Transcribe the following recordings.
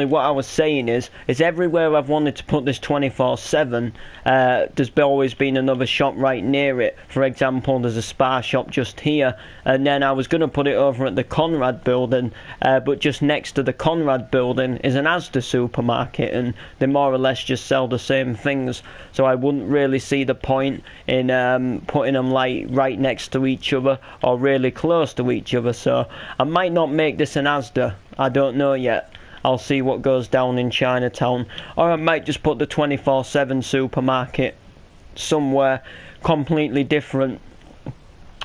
what I was saying is everywhere I've wanted to put this 24/7, there's always been another shop right near it. For example, there's a Spar shop just here, and then I was going to put it over at the Conrad building, but just next to the Conrad building is an Asda supermarket, and they more or less just sell the same things, so I wouldn't really see the point in putting them like right next to each other or really close to each other. So I might not make this an Asda, I don't know yet. I'll see what goes down in Chinatown, or I might just put the 24/7 supermarket somewhere completely different,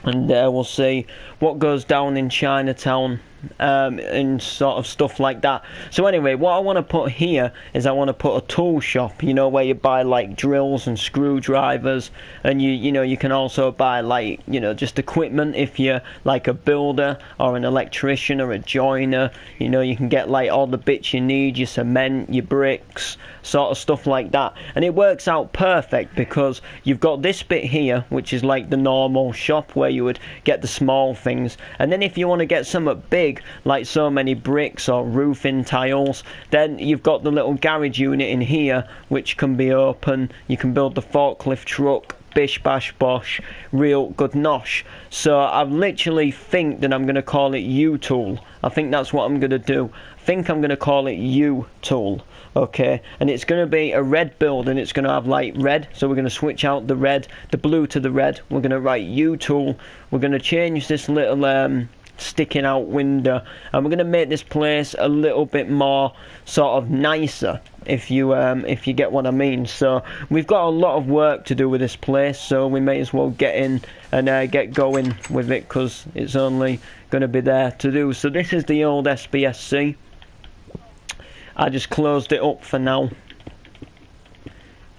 and we'll see what goes down in Chinatown, and sort of stuff like that. So anyway, what I want to put here is I want to put a tool shop, you know, where you buy like drills and screwdrivers, and you know, you can also buy like, you know, just equipment if you're like a builder or an electrician or a joiner. You know, you can get like all the bits you need, your cement, your bricks, sort of stuff like that. And it works out perfect because you've got this bit here, which is like the normal shop where you would get the small things, and then if you want to get something big like so many bricks or roofing tiles, then you've got the little garage unit in here which can be open. You can build the forklift truck, bish bash bosh, real good nosh. So I literally think that I'm going to call it U-Tool. I think that's what I'm going to do. I think I'm going to call it U-Tool. Okay, and it's going to be a red building. It's going to have like red, so we're going to switch out the red, the blue to the red. We're going to write U-Tool. We're going to change this little sticking out window, and we're going to make this place a little bit more sort of nicer, if you get what I mean. So we've got a lot of work to do with this place, so we may as well get in and get going with it, because it's only going to be there to do. So this is the old SBSC. I just closed it up for now,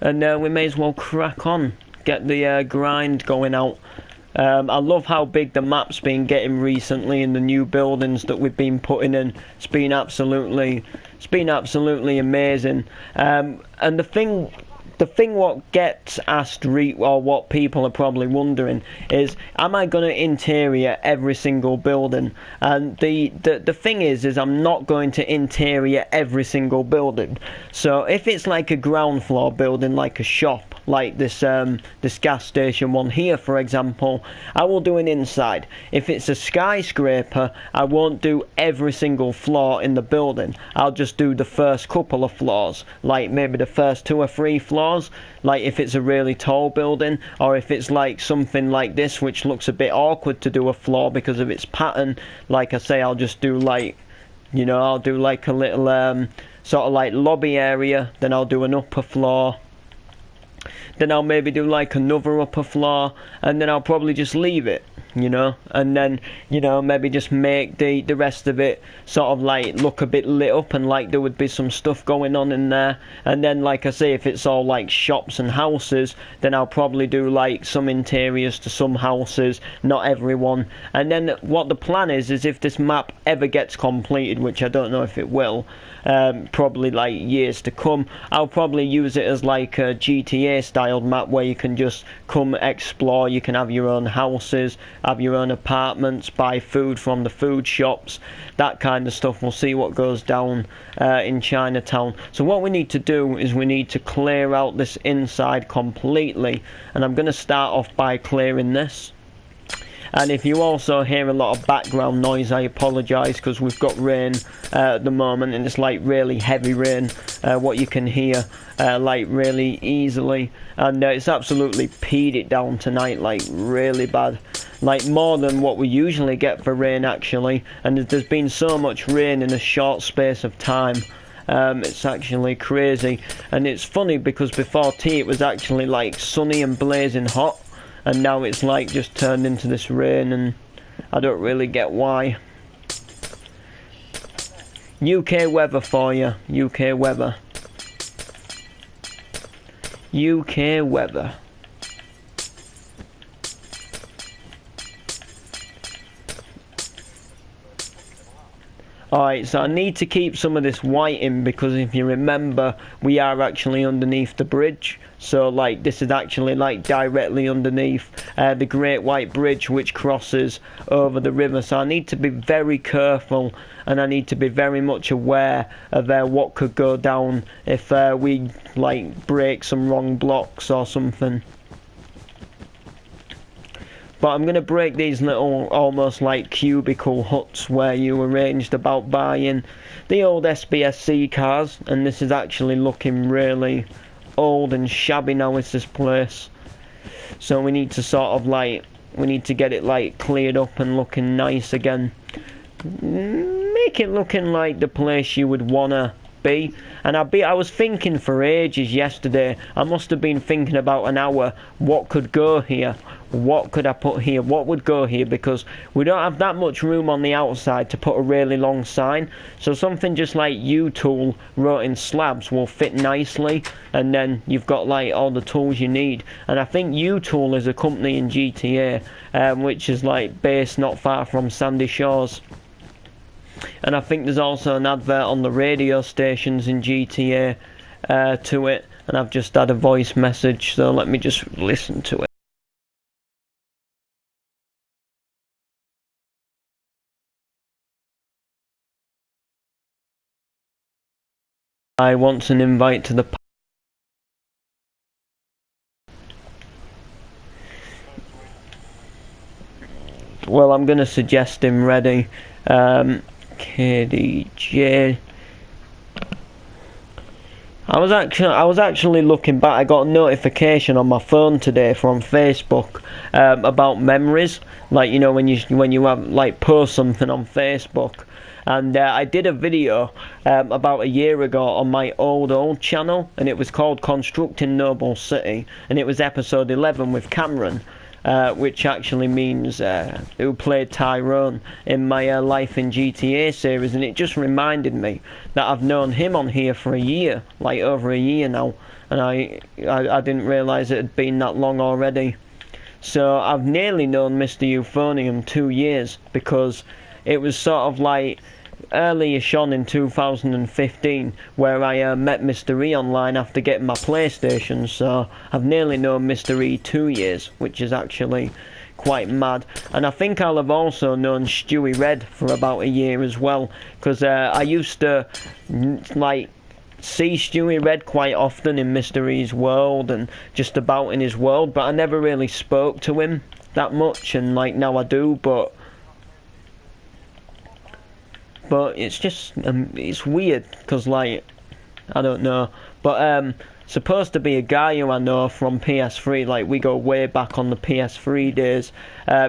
and we may as well crack on, get the grind going out. I love how big the map's been getting recently in the new buildings that we've been putting in. It's been absolutely amazing. And the thing what gets asked, or what people are probably wondering, is am I going to interior every single building? And the thing is I'm not going to interior every single building. So if it's like a ground floor building, like a shop, like this gas station one here, for example, I will do an inside. If it's a skyscraper, I won't do every single floor in the building. I'll just do the first couple of floors, like maybe the first 2 or 3 floors, like if it's a really tall building, or if it's like something like this which looks a bit awkward to do a floor because of its pattern. Like I say, I'll just do like, you know, I'll do like a little sort of like lobby area, then I'll do an upper floor, then I'll maybe do like another upper floor, and then I'll probably just leave it, you know, and then, you know, maybe just make the rest of it sort of like look a bit lit up and like there would be some stuff going on in there. And then, like I say, if it's all like shops and houses, then I'll probably do like some interiors to some houses, not everyone. And then what the plan is if this map ever gets completed, which I don't know if it will, probably like years to come, I'll probably use it as like a GTA styled map where you can just come explore. You can have your own houses, have your own apartments, buy food from the food shops, that kind of stuff. We'll see what goes down in Chinatown. So what we need to do is we need to clear out this inside completely, and I'm going to start off by clearing this. And if you also hear a lot of background noise, I apologise, because we've got rain at the moment, and it's like really heavy rain, what you can hear like really easily. And it's absolutely peed it down tonight, like really bad, like more than what we usually get for rain actually. And there's been so much rain in a short space of time. It's actually crazy. And it's funny because before tea it was actually like sunny and blazing hot, and now it's like just turned into this rain, and I don't really get why. UK weather for you. UK weather. UK weather. Alright, so I need to keep some of this white in because if you remember, we are actually underneath the bridge. So like this is actually like directly underneath the Great White Bridge which crosses over the river. So I need to be very careful and I need to be very much aware of what could go down if we like break some wrong blocks or something. But I'm going to break these little almost like cubicle huts where you arranged about buying the old SBSC cars, and this is actually looking really old and shabby now, is this place. So we need to sort of like, we need to get it like cleared up and looking nice again. Make it looking like the place you would wanna be. And I was thinking for ages yesterday, I must have been thinking about an hour, what could go here? What could I put here? What would go here? Because we don't have that much room on the outside to put a really long sign. So something just like U-tool wrote in slabs will fit nicely. And then you've got like all the tools you need. And I think U-tool is a company in GTA, which is like based not far from Sandy Shores. And I think there's also an advert on the radio stations in GTA to it. And I've just had a voice message, so let me just listen to it. I want an invite to the... Well, I'm going to suggest him ready. KDJ... I was actually looking back. I got a notification on my phone today from Facebook about memories, like you know when you have like post something on Facebook, and I did a video about a year ago on my old channel, and it was called Constructing Noble City, and it was episode 11 with Cameron. Which actually means who played Tyrone in my Life in GTA series, and it just reminded me that I've known him on here for a year, like over a year now, and I didn't realise it had been that long already. So I've nearly known Mr. Euphonium 2 years, because it was sort of like early-ish on in 2015 where I met Mr. E online after getting my PlayStation, so I've nearly known Mr. E 2 years, which is actually quite mad. And I think I'll have also known Stewie Red for about a year as well, because I used to like see Stewie Red quite often in Mr. E's world and just about in his world, but I never really spoke to him that much, and like now I do, but it's just it's weird because like I don't know, but supposed to be a guy who I know from PS3, like we go way back on the PS3 days.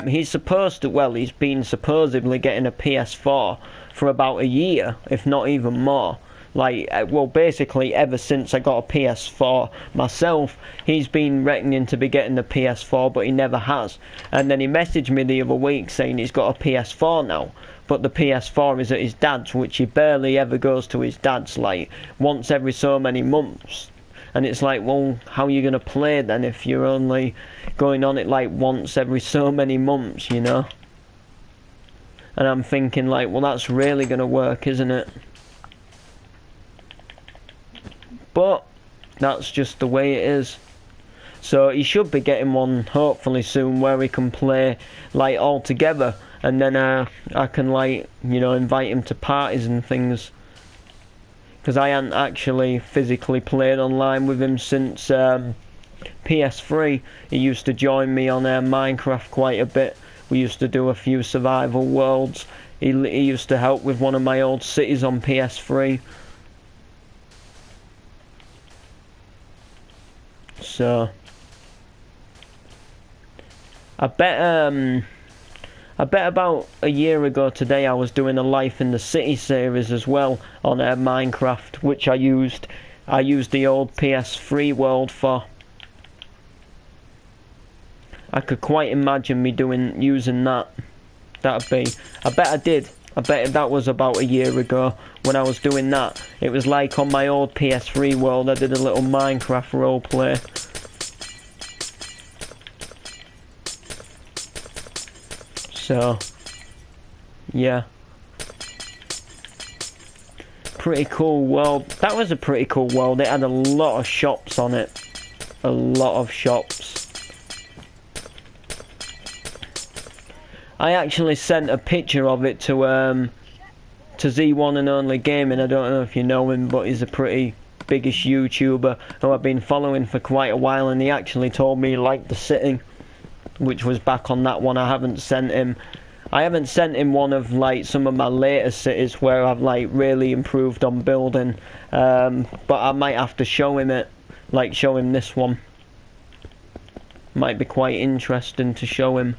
He's supposed to, well, he's been supposedly getting a PS4 for about a year, if not even more. Like, well, basically ever since I got a PS4 myself, he's been reckoning to be getting the PS4, but he never has. And then he messaged me the other week saying he's got a PS4 now, but the PS4 is at his dad's, which he barely ever goes to his dad's, like once every so many months. And it's like, well, how are you going to play then if you're only going on it like once every so many months, you know? And I'm thinking like, well, that's really going to work, isn't it? But that's just the way it is. So he should be getting one hopefully soon where we can play like all together, and then I can like, you know, invite him to parties and things, because I hadn't actually physically played online with him since PS3. He used to join me on Minecraft quite a bit. We used to do a few survival worlds. He used to help with one of my old cities on PS3. So I bet about a year ago today I was doing a Life in the City series as well on Minecraft, which I used the old PS3 world for. I could quite imagine me using that. That'd be, I bet I did. I bet that was about a year ago when I was doing that. It was like on my old PS3 world, I did a little Minecraft roleplay. So, yeah. pretty cool world. That was a pretty cool world. It had a lot of shops on it. A lot of shops. I actually sent a picture of it to Z1 and Only Gaming. I don't know if you know him, but he's a pretty biggest YouTuber who I've been following for quite a while, and he actually told me he liked the city, which was back on that one. I haven't sent him one of like some of my later cities where I've like really improved on building, but I might have to show him it, like show him this one. Might be quite interesting to show him.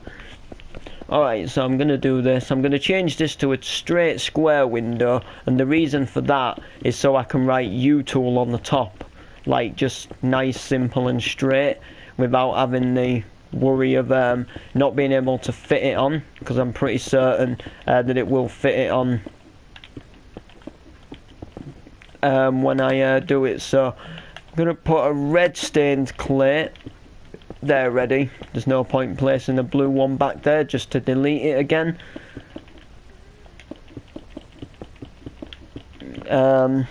Alright, so I'm going to do this. I'm going to change this to a straight square window, and the reason for that is so I can write U-tool on the top. Like, just nice, simple and straight, without having the worry of not being able to fit it on, because I'm pretty certain that it will fit it on when I do it. So, I'm going to put a red stained clay there ready. There's no point placing a blue one back there just to delete it again. Oh,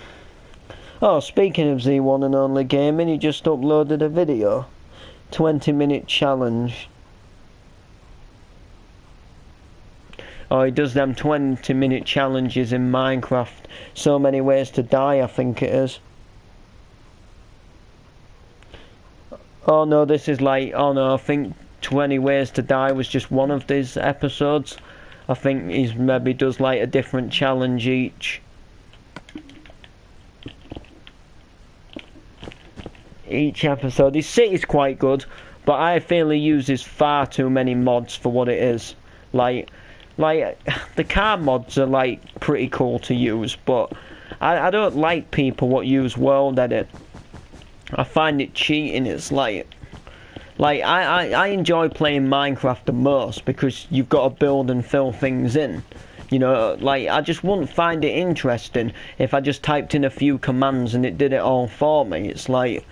speaking of Z1 and Only Gaming, he just uploaded a video. 20-minute challenge. Oh, he does them 20-minute challenges in Minecraft. So many ways to die, I think it is. Oh no, this is like, oh no, I think 20 Ways to Die was just one of these episodes. I think he's maybe does like a different challenge each episode. His city's quite good, but I feel he uses far too many mods for what it is. Like the car mods are like pretty cool to use, but I don't like people what use World Edit. I find it cheating. It's like I enjoy playing Minecraft the most because you've got to build and fill things in. You know, like I just wouldn't find it interesting if I just typed in a few commands and it did it all for me. It's like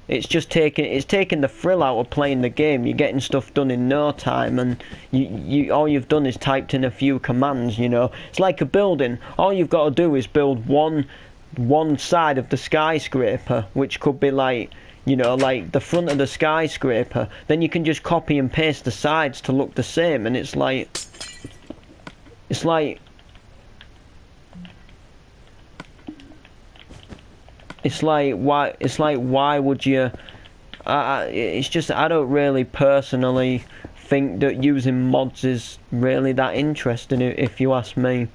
it's taking the thrill out of playing the game. You're getting stuff done in no time, and you all you've done is typed in a few commands. You know, it's like a building. All you've got to do is build one side of the skyscraper, which could be like, you know, like the front of the skyscraper. Then you can just copy and paste the sides to look the same, and it's like why would you? It's just I don't really personally think that using mods is really that interesting. If you ask me,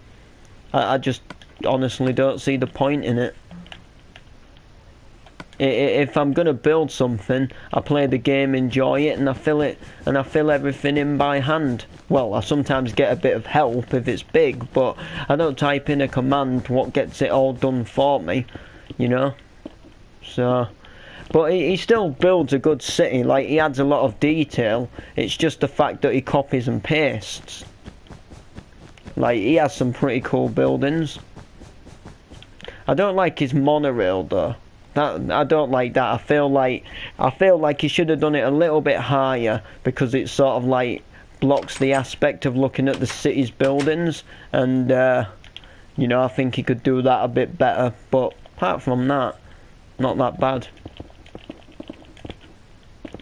I just honestly don't see the point in it. If I'm gonna build something, I play the game, enjoy it, and I fill everything in by hand. Well, I sometimes get a bit of help if it's big, but I don't type in a command what gets it all done for me, you know. So, but he still builds a good city. Like, he adds a lot of detail. It's just the fact that he copies and pastes. Like, he has some pretty cool buildings. I don't like his monorail though. I don't like that. I feel like he should have done it a little bit higher, because it sort of like blocks the aspect of looking at the city's buildings, and you know, I think he could do that a bit better. But apart from that, not that bad.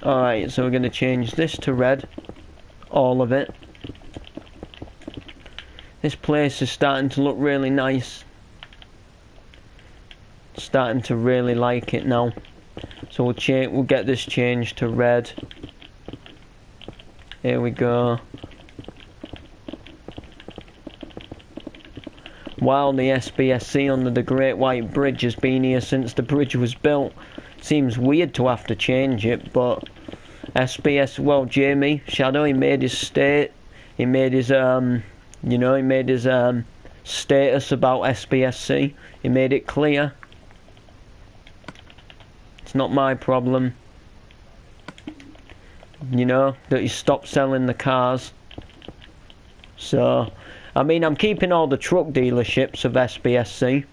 Alright, so we're going to change this to red, all of it. This place is starting to look really nice. Starting to really like it now. So we'll get this changed to red. Here we go. While the SBSC under the Great White Bridge has been here since the bridge was built. Seems weird to have to change it, but well, Jamie Shadow, he made his he made his status about SBSC. He made it clear. It's not my problem, you know, that he stopped selling the cars. So, I mean, I'm keeping all the truck dealerships of SBSC.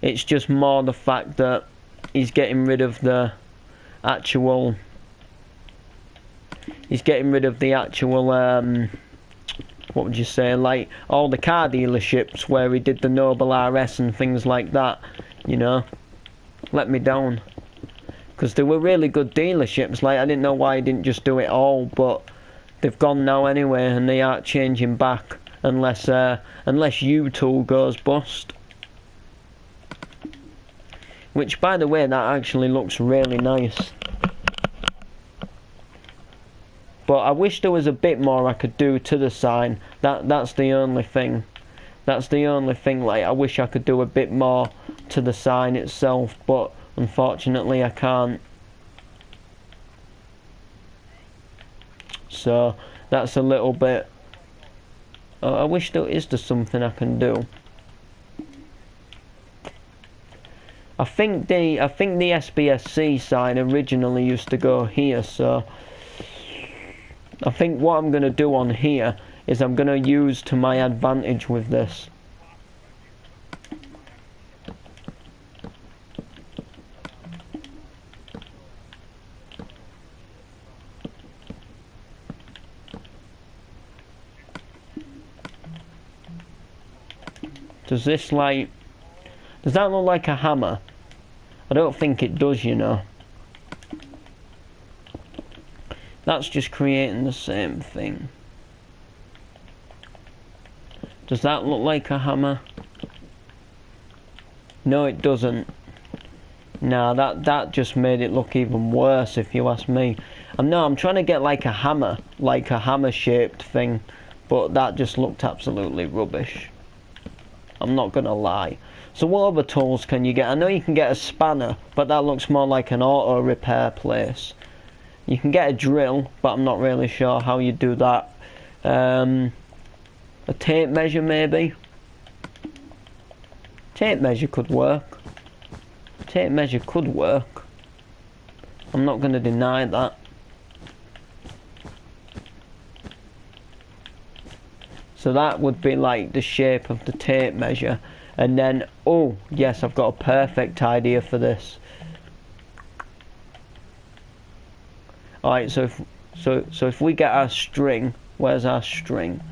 It's just more the fact that he's getting rid of the actual... what would you say, like all the car dealerships where he did the Noble RS and things like that, you know, let me down. Because they were really good dealerships, like I didn't know why he didn't just do it all, but they've gone now anyway, and they aren't changing back unless U-Tool goes bust. Which, by the way, that actually looks really nice. But I wish there was a bit more I could do to the sign. That's the only thing. That's the only thing, like, I wish I could do a bit more to the sign itself, but unfortunately I can't. So, that's a little bit... I wish there is something I can do. I think the SBSC sign originally used to go here, so... I think what I'm going to do on here is I'm going to use to my advantage with this. Does this like... Does that look like a hammer? I don't think it does, you know. That's just creating the same thing. Does that look like a hammer? No, it doesn't. Nah, that just made it look even worse, if you ask me. No, I'm trying to get like a hammer-shaped thing, but that just looked absolutely rubbish. I'm not gonna lie. So what other tools can you get? I know you can get a spanner, but that looks more like an auto repair place. You can get a drill, but I'm not really sure how you do that. A tape measure, maybe? Tape measure could work. Tape measure could work. I'm not going to deny that. So that would be like the shape of the tape measure. And then, oh, yes, I've got a perfect idea for this. Alright, so if we get our string, where's our string?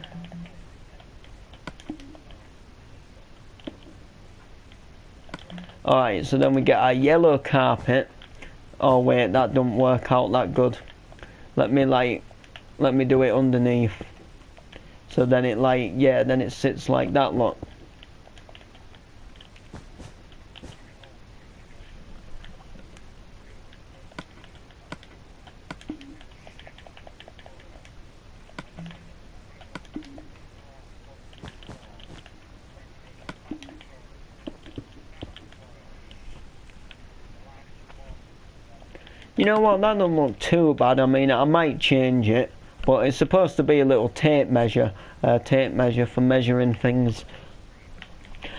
Alright, so then we get our yellow carpet. Oh wait, that don't work out that good. Let me do it underneath. So then it like, yeah, then it sits like that, look. You know what, that doesn't look too bad. I mean, I might change it, but it's supposed to be a little tape measure for measuring things.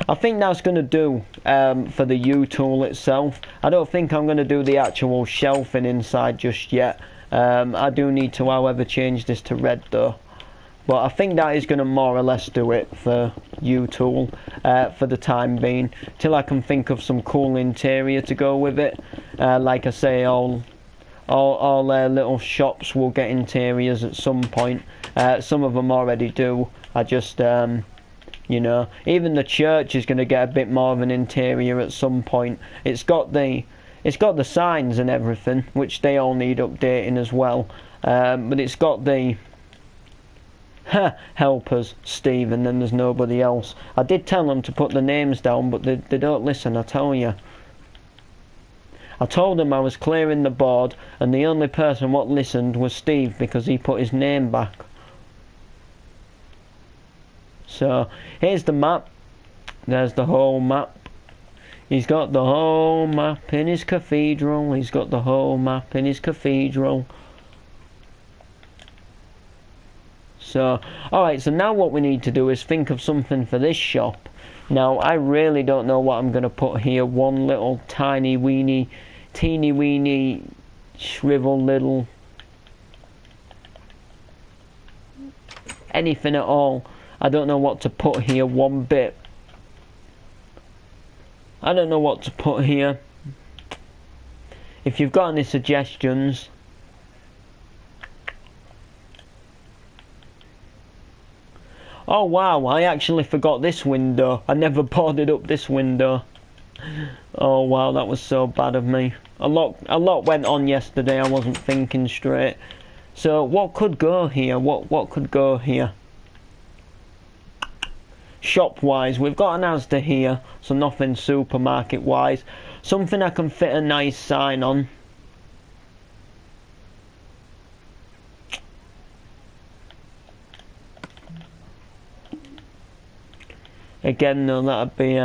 I think that's going to do for the U-tool itself. I don't think I'm going to do the actual shelving inside just yet. I do need to, however, change this to red though. But I think that is going to more or less do it for U-tool for the time being, till I can think of some cool interior to go with it. Like I say, all little shops will get interiors at some point. Some of them already do. I just, you know, even the church is going to get a bit more of an interior at some point. It's got the signs and everything, which they all need updating as well. But it's got the help us, Steve, and then there's nobody else. I did tell them to put the names down, but they don't listen, I tell you. I told them I was clearing the board, and the only person what listened was Steve, because he put his name back. So, here's the map. There's the whole map. He's got the whole map in his cathedral. He's got the whole map in his cathedral. So, alright, so now what we need to do is think of something for this shop. Now, I really don't know what I'm going to put here. One little tiny weeny, teeny weeny, shrivel little... anything at all. I don't know what to put here one bit. I don't know what to put here. If you've got any Oh wow, I actually forgot this window. I never boarded up this window. Oh wow, that was so bad of me. A lot went on yesterday. I wasn't thinking straight. So what could go here? What could go here? Shop wise, we've got an Asda here, so nothing supermarket wise. Something I can fit a nice sign on. Again though, that'd be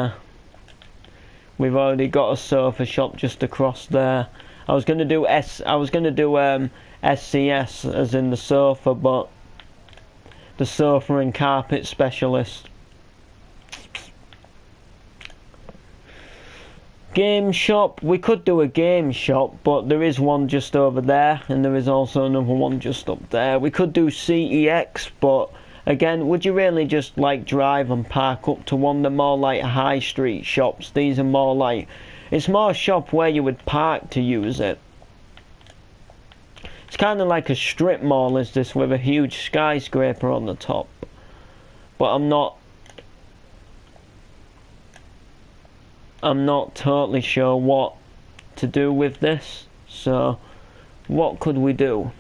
we've already got a sofa shop just across there. I was gonna do SCS as in the sofa, but the sofa and carpet specialist. Game shop, we could do a game shop, but there is one just over there, and there is also another one just up there. We could do CEX, but again, would you really just like drive and park up to one? They're more like high street shops. These are more like, it's more a shop where you would park to use it. It's kind of like a strip mall, is this, with a huge skyscraper on the top. But I'm not totally sure what to do with this. So, what could we do?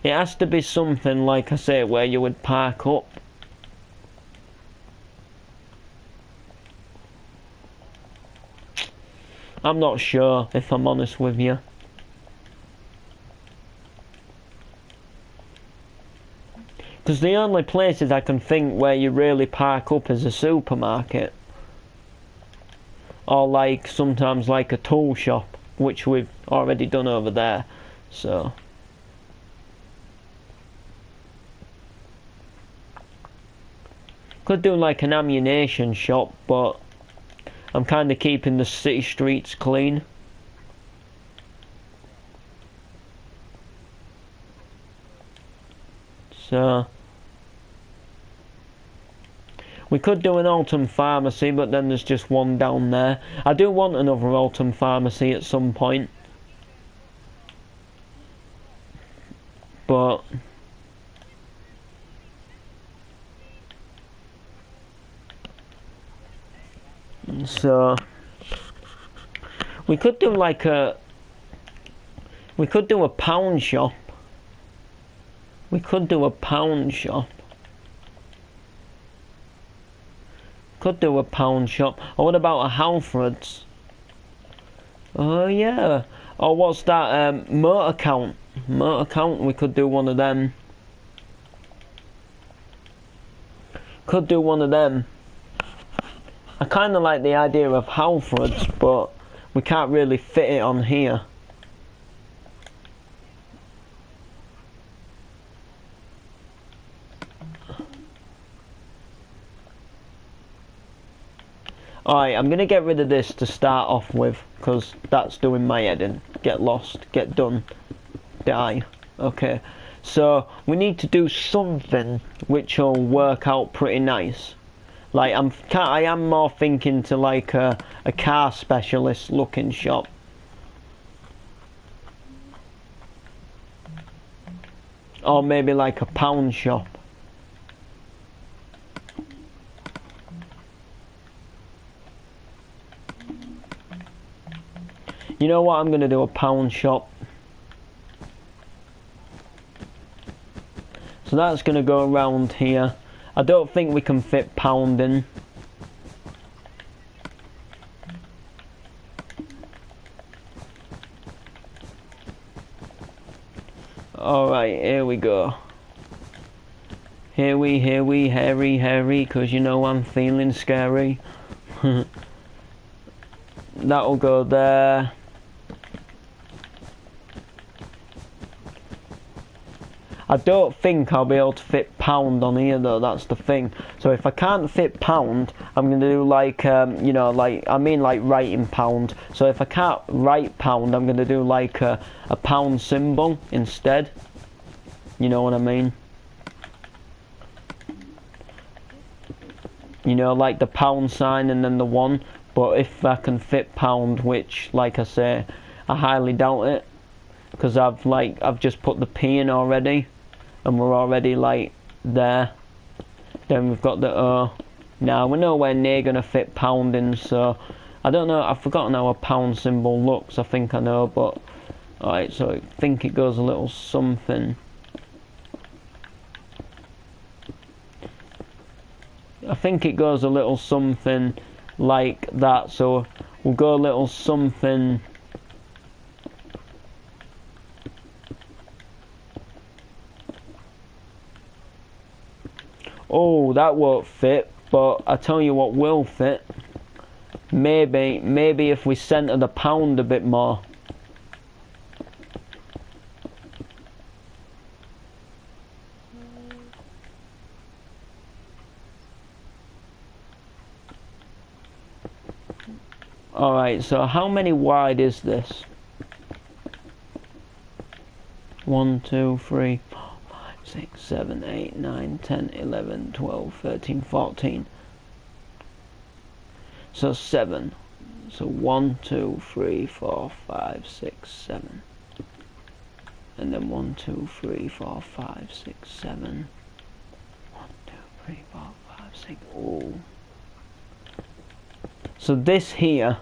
It has to be something, like I say, where you would park up. I'm not sure, if I'm honest with you. Because the only places I can think where you really park up is a supermarket. Or like, sometimes like a tool shop, which we've already done over there. So... could do like an ammunition shop, but I'm kind of keeping the city streets clean. So we could do an Alton pharmacy, but then there's just one down there. I do want another Alton pharmacy at some point, but so we could do like a pound shop. We could do a pound shop. Could do a pound shop. Or what about a Halfords? Oh yeah. Or what's that? Motor count. Motor count. We could do one of them. Could do one of them. I kind of like the idea of Halfords, but we can't really fit it on here. Alright, I'm going to get rid of this to start off with, because that's doing my head in. Get lost, get done, die. Okay, so we need to do something which will work out pretty nice. Like, I am more thinking to like a car specialist looking shop. Or maybe like a pound shop. You know what, I'm going to do a pound shop. So that's going to go around here. I don't think we can fit pound in. Alright, here we go. Here we, hairy, cause you know I'm feeling scary. That'll go there. I don't think I'll be able to fit pound on here though, that's the thing. So if I can't fit pound, I'm going to do like, you know, like, I mean like writing pound. So if I can't write pound, I'm going to do like a pound symbol instead. You know what I mean? You know, like the pound sign and then the one. But if I can fit pound, which, like I say, I highly doubt it, because I've just put the P in already, and we're already like there. Then we've got the O. Now we're nowhere near gonna fit pound in, so I don't know. I've forgotten how a pound symbol looks. I think I know, but alright. So I think it goes a little something. I think it goes a little something like that. So we'll go a little something. Oh, that won't fit, but I tell you what will fit. Maybe if we centre the pound a bit more. Alright, so how many wide is this? 1, 2, 3, 4, 5, 6, 7, 8, 9, 10, 11, 12, 13, 14. So 7. So 1, 2, 3, 4, 5, 6, 7. And then 1, 2, 3, 4, 5, 6, 7. 1, 2, 3, 4, 5, 6. Oh. So this here.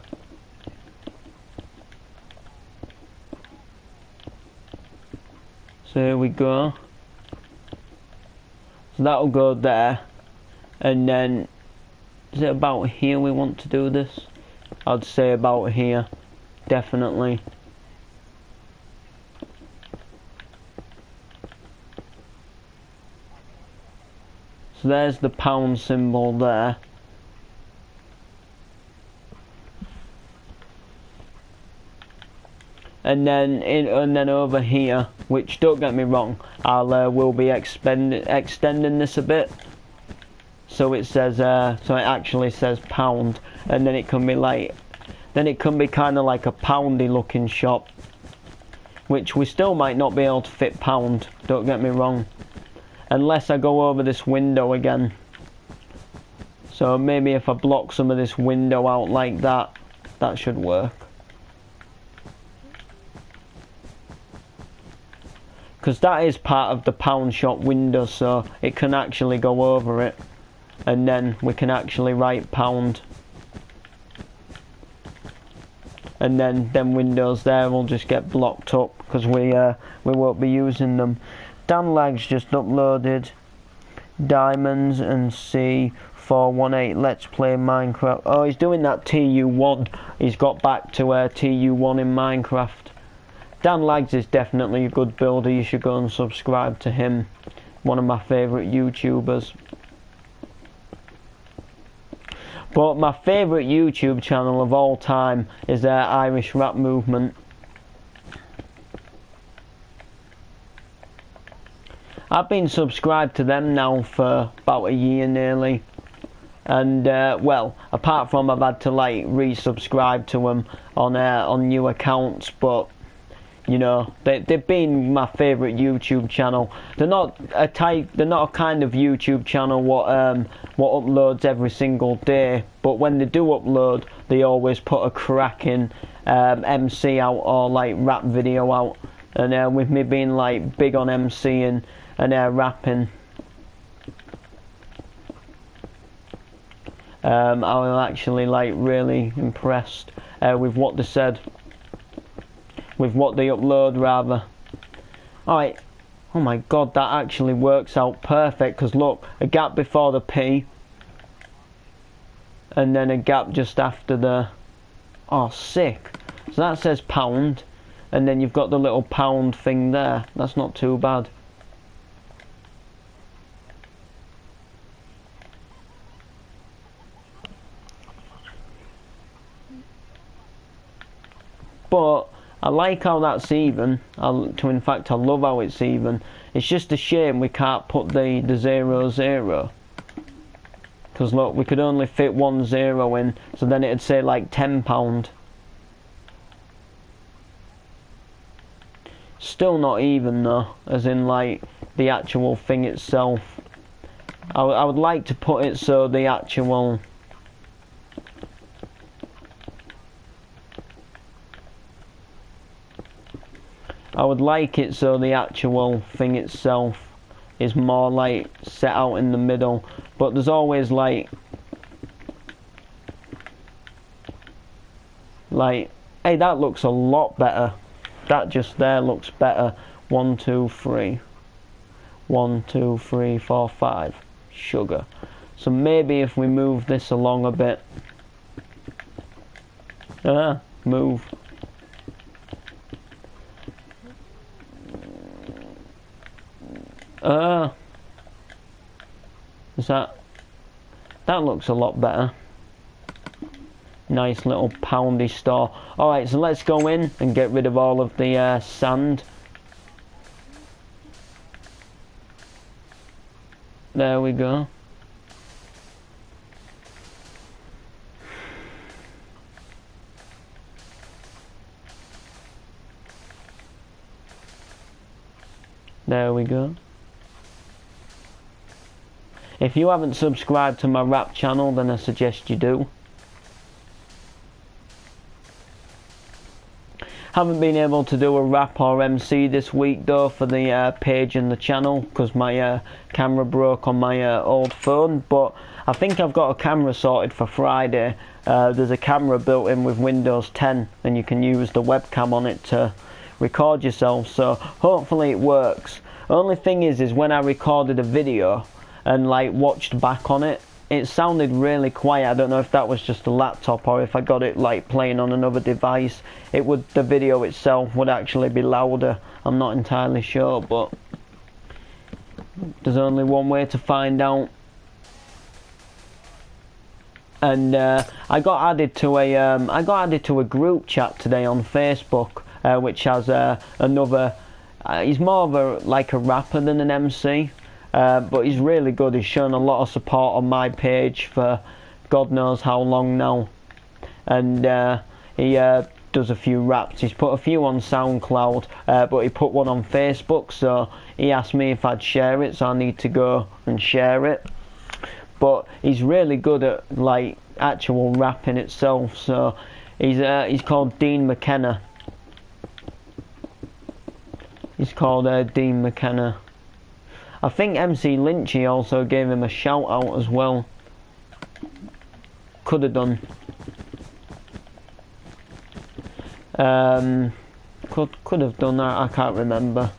So here we go. So that'll go there. And then, is it about here we want to do this? I'd say about here. Definitely. So there's the pound symbol there. And then over here, which don't get me wrong, will be extending this a bit. So it says so it actually says pound, and then it can be like, then it can be kind of like a poundy looking shop, which we still might not be able to fit pound. Don't get me wrong, unless I go over this window again. So maybe if I block some of this window out like that, that should work. Because that is part of the pound shop window, so it can actually go over it, and then we can actually write pound, and then them windows there will just get blocked up because we won't be using them. Dan Lag's just uploaded Diamonds and C418 Let's Play Minecraft. Oh, he's doing that TU1. He's got back to TU1 in Minecraft. Dan Lags is definitely a good builder. You should go and subscribe to him. One of my favourite YouTubers. But my favourite YouTube channel of all time is Irish Rap Movement. I've been subscribed to them now for about a year nearly. And well, apart from I've had to like resubscribe to them on new accounts, but you know, they've been my favourite YouTube channel. They're not a kind of YouTube channel what uploads every single day, but when they do upload, they always put a cracking MC out or like rap video out. And with me being like big on MCing and rapping, I was actually like really impressed with what they said. With what they upload rather. Alright, oh my god, that actually works out perfect, because look, a gap before the P and then a gap just after the, oh sick. So that says pound, and then you've got the little pound thing there. That's not too bad. But I like how that's even. In fact, I love how it's even. It's just a shame we can't put the 0, 0. Because look, we could only fit 1 0 in, so then it'd say like £10. Still not even though, as in like the actual thing itself. I would like to put it so the actual... I would like it so the actual thing itself is more like set out in the middle, but there's always like, hey, that looks a lot better. That just there looks better. 1, 2, 3. 1, 2, 3, 4, 5. Sugar. So maybe if we move this along a bit. Move. Is that looks a lot better. Nice little poundy store. Alright, so let's go in and get rid of all of the sand. There we go. There we go. If you haven't subscribed to my rap channel, then I suggest you do. Haven't been able to do a rap or MC this week though for the page and the channel because my camera broke on my old phone, but I think I've got a camera sorted for Friday. There's a camera built in with Windows 10 and you can use the webcam on it to record yourself, so hopefully it works. Only thing is when I recorded a video and like watched back on it, it sounded really quiet. I don't know if that was just a laptop or if I got it like playing on another device. The video itself would actually be louder. I'm not entirely sure, but there's only one way to find out. And I got added to a group chat today on Facebook, which has another. He's more of a rapper than an MC. But he's really good. He's shown a lot of support on my page for God knows how long now, and he does a few raps. He's put a few on SoundCloud, but he put one on Facebook, so he asked me if I'd share it, so I need to go and share it. But he's really good at like actual rapping itself, so he's called Dean McKenna. He's called Dean McKenna. I think MC Lynchy also gave him a shout out as well. Could have done. Could have done that, I can't remember.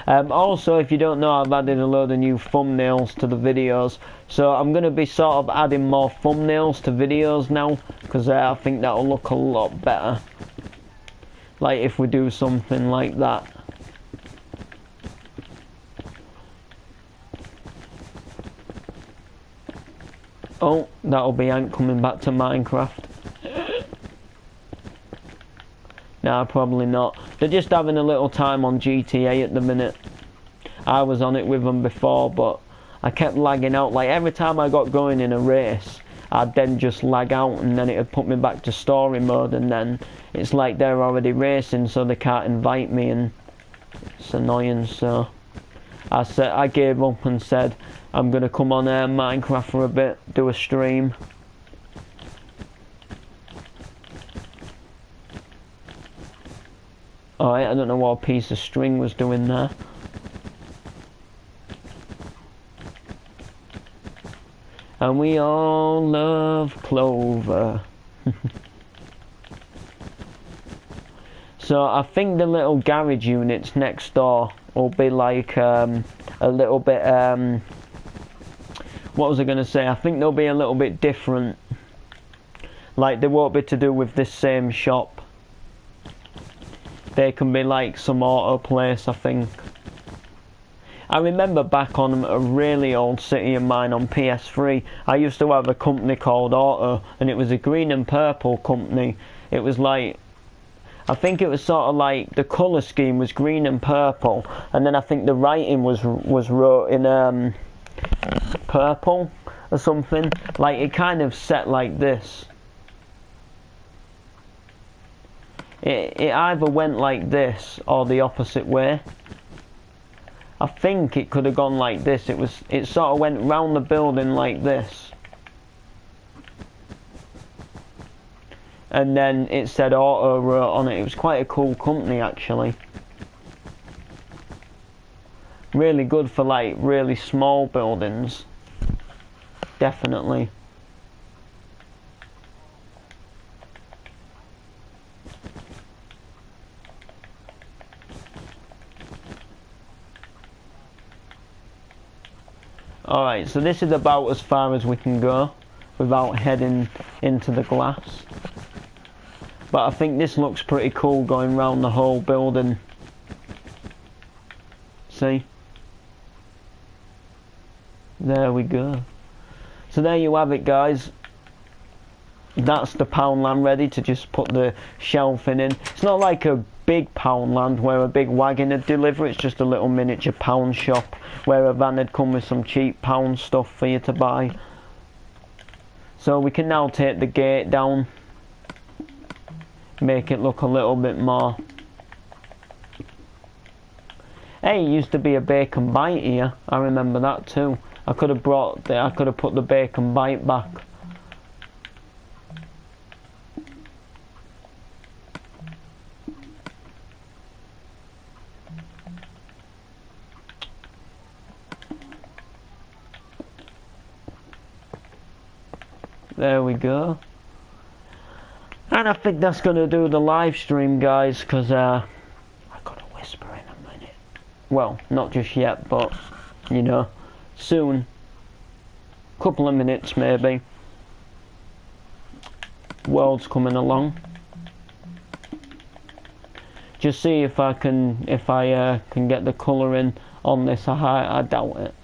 Also, if you don't know, I've added a load of new thumbnails to the videos, so I'm going to be sort of adding more thumbnails to videos now, because I think that'll look a lot better. Like if we do something like that. Oh, that'll be Ant coming back to Minecraft. Nah, probably not. They're just having a little time on GTA at the minute. I was on it with them before, but I kept lagging out. Like every time I got going in a race, I'd then just lag out and then it'd put me back to story mode, and then it's like they're already racing so they can't invite me, and it's annoying. So I gave up and said I'm gonna come on Minecraft for a bit, do a stream. Alright, I don't know what a piece of string was doing there. And we all love Clover. So I think the little garage units next door will be like a little bit, what was I going to say? I think they'll be a little bit different. Like they won't be to do with this same shop. They can be like some auto place, I think. I remember back on a really old city of mine on PS3, I used to have a company called Auto, and it was a green and purple company. It was like, I think it was sort of like the colour scheme was green and purple, and then I think the writing was wrote in purple or something. Like it kind of set like this. It either went like this or the opposite way. I think it could have gone like this. It sort of went round the building like this. And then it said Auto wrote on it. It was quite a cool company actually. really good for like really small buildings. Definitely. Alright, so this is about as far as we can go without heading into the glass. But I think this looks pretty cool going round the whole building. See? There we go. So there you have it, guys. That's the Poundland ready to just put the shelving in. It's not like a big Poundland where a big wagon would deliver. It's just a little miniature pound shop where a van would come with some cheap pound stuff for you to buy. So we can now take the gate down, make it look a little bit more. Hey, it used to be a bacon bite here. I remember that too. I could have put the bacon bite back. There we go. And I think that's going to do the live stream, guys, because I got to whisper in a minute. Well, not just yet, but, you know, soon. Couple of minutes, maybe. World's coming along. Just see if I can get the colouring on this. I doubt it.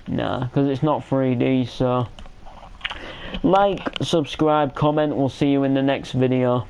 Nah, because it's not 3D, so... Like, subscribe, comment, we'll see you in the next video.